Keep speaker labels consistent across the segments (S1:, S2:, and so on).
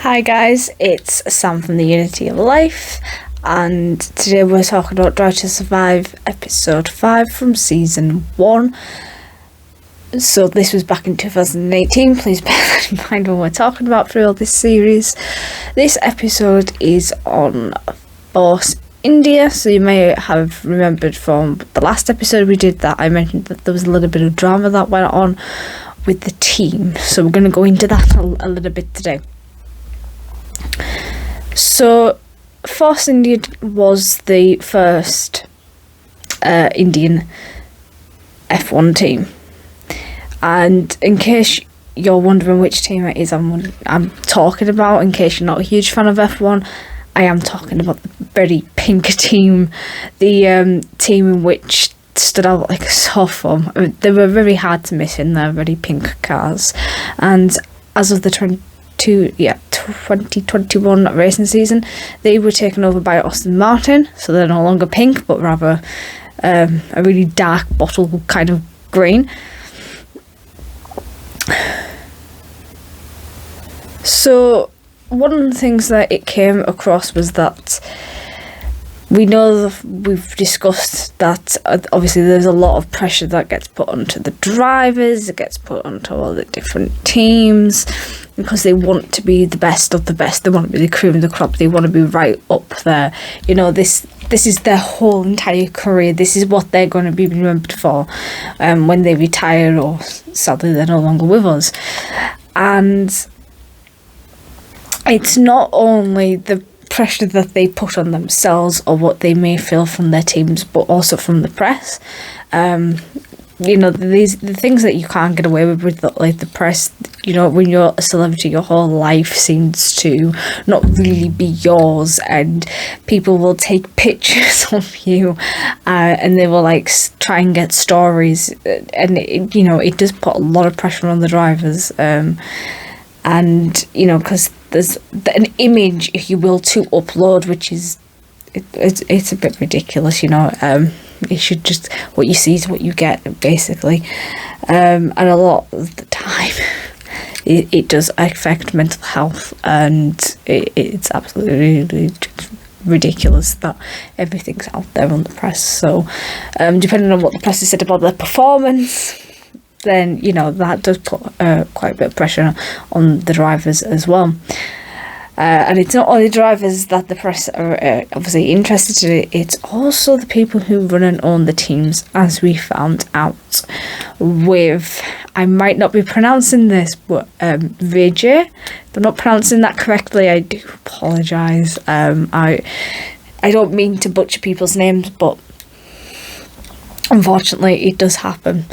S1: Hi guys, it's Sam from the Unity of Life, and today we're talking about Drive to Survive episode 5 from season 1. So this was back in 2018, please bear that in mind when we're talking about through this series. This episode is on Force India, so you may have remembered from the last episode we did that I mentioned that there was a little bit of drama that went on with the team, so we're going to go into that a little bit today. So, Force India was the first Indian F1 team, and in case you're wondering which team it is I'm talking about, in case you're not a huge fan of F1, I am talking about the very pink team, the team in which stood out like a sore thumb. They were very hard to miss in their very pink cars, and as of the 2021 racing season, they were taken over by Aston Martin, so they're no longer pink but rather a really dark bottle kind of green. So one of the things that it came across was that we've discussed that obviously there's a lot of pressure that gets put onto the drivers, it gets put onto all the different teams, because they want to be the best of the best, they want to be the cream of the crop, they want to be right up there. You know, this is their whole entire career, this is what they're going to be remembered for when they retire, or sadly they're no longer with us. And it's not only the pressure that they put on themselves or what they may feel from their teams, but also from the press. You know, the things that you can't get away with like the press. You know, when you're a celebrity, your whole life seems to not really be yours, and people will take pictures of you and they will like try and get stories, and it does put a lot of pressure on the drivers, and you know, because there's an image, if you will, to upload, which is it's a bit ridiculous, you know. It should just, what you see is what you get, basically, and a lot of the time it does affect mental health, and it's absolutely ridiculous that everything's out there on the press. So depending on what the press has said about their performance, then you know that does put quite a bit of pressure on the drivers as well. And it's not only drivers that the press are obviously interested in, it's also the people who run and own the teams, as we found out with, I might not be pronouncing this, but Vijay. If I'm not pronouncing that correctly, I do apologise. I don't mean to butcher people's names, but unfortunately, it does happen.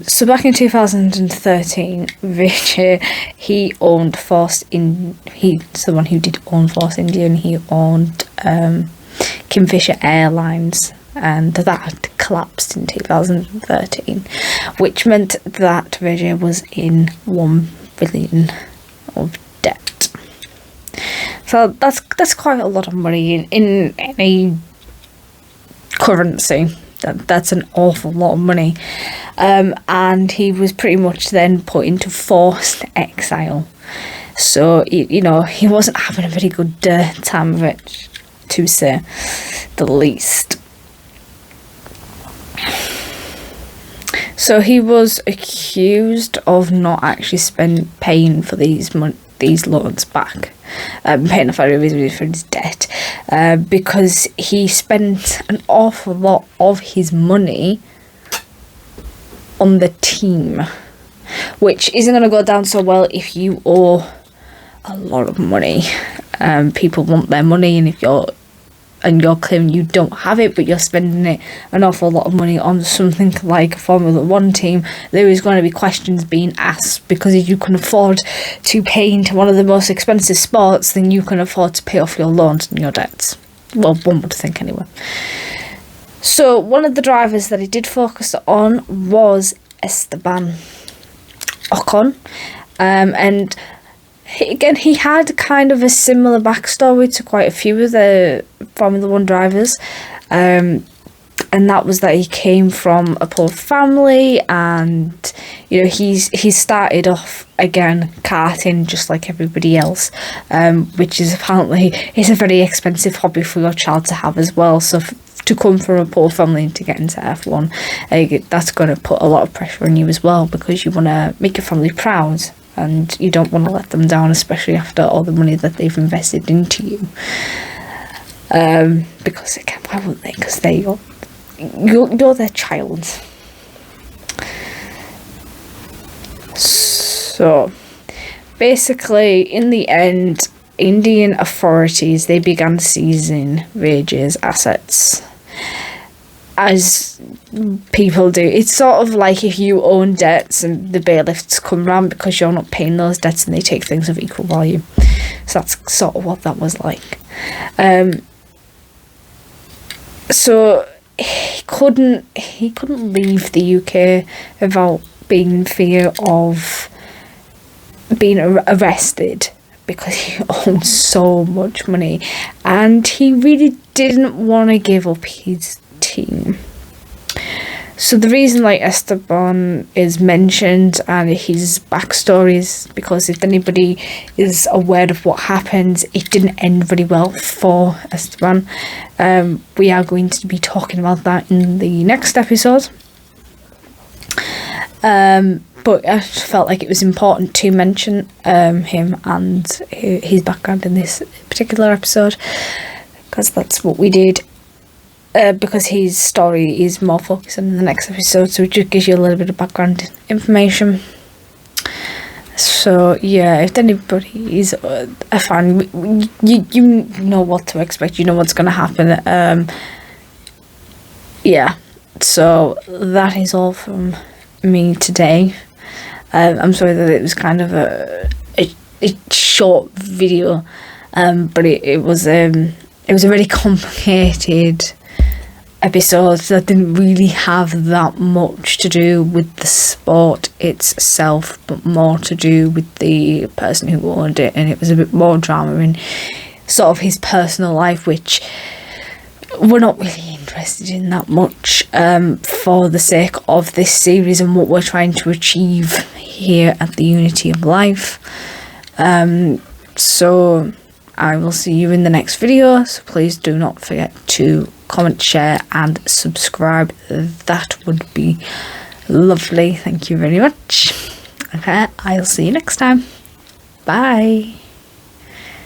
S1: So back in 2013, Vijay, he owned he's the one who did own Force India, and he owned Kingfisher Airlines, and that collapsed in 2013, which meant that Vijay was in $1 billion of debt. So that's quite a lot of money in any currency. That's an awful lot of money, and he was pretty much then put into forced exile. So he wasn't having a very good time of it, to say the least. So he was accused of not actually paying for these loans back, paying for his debt, because he spent an awful lot of his money on the team, which isn't going to go down so well if you owe a lot of money. People want their money, and if you're claiming you don't have it, but you're spending an awful lot of money on something like a Formula 1 team, there is going to be questions being asked, because if you can afford to pay into one of the most expensive sports, then you can afford to pay off your loans and your debts. Well, one would think anyway. So one of the drivers that he did focus on was Esteban Ocon, and he had kind of a similar backstory to quite a few of the Formula 1 drivers. and that was that he came from a poor family, and he started off again karting just like everybody else, which is apparently it's a very expensive hobby for your child to have as well. So to come from a poor family and to get into F1, that's going to put a lot of pressure on you as well, because you want to make your family proud and you don't want to let them down, especially after all the money that they've invested into you. Because again, why wouldn't they? Because you're their child. So basically, in the end, Indian authorities, they began seizing Raj's assets, as people do. It's sort of like if you own debts and the bailiffs come round because you're not paying those debts, and they take things of equal value. So that's sort of what that was like. So he couldn't leave the UK without being in fear of being arrested, because he owed so much money, and he really didn't want to give up his team. So the reason Esteban is mentioned and his backstory is because if anybody is aware of what happened, it didn't end very well for Esteban. We are going to be talking about that in the next episode. But I just felt like it was important to mention him and his background in this particular episode, because that's what we did. Because his story is more focused on the next episode, so it just gives you a little bit of background information. So yeah, if anybody is a fan, you know what to expect, you know what's going to happen. Yeah, so that is all from me today. I'm sorry that it was kind of a short video, but it was a really complicated episode that didn't really have that much to do with the sport itself, but more to do with the person who owned it, and it was a bit more drama in sort of his personal life, which we're not really interested in that much for the sake of this series and what we're trying to achieve here at the Unity of Life. So I will see you in the next video, so please do not forget to comment, share and subscribe. That would be lovely. Thank you very much. Okay, I'll see you next time. Bye.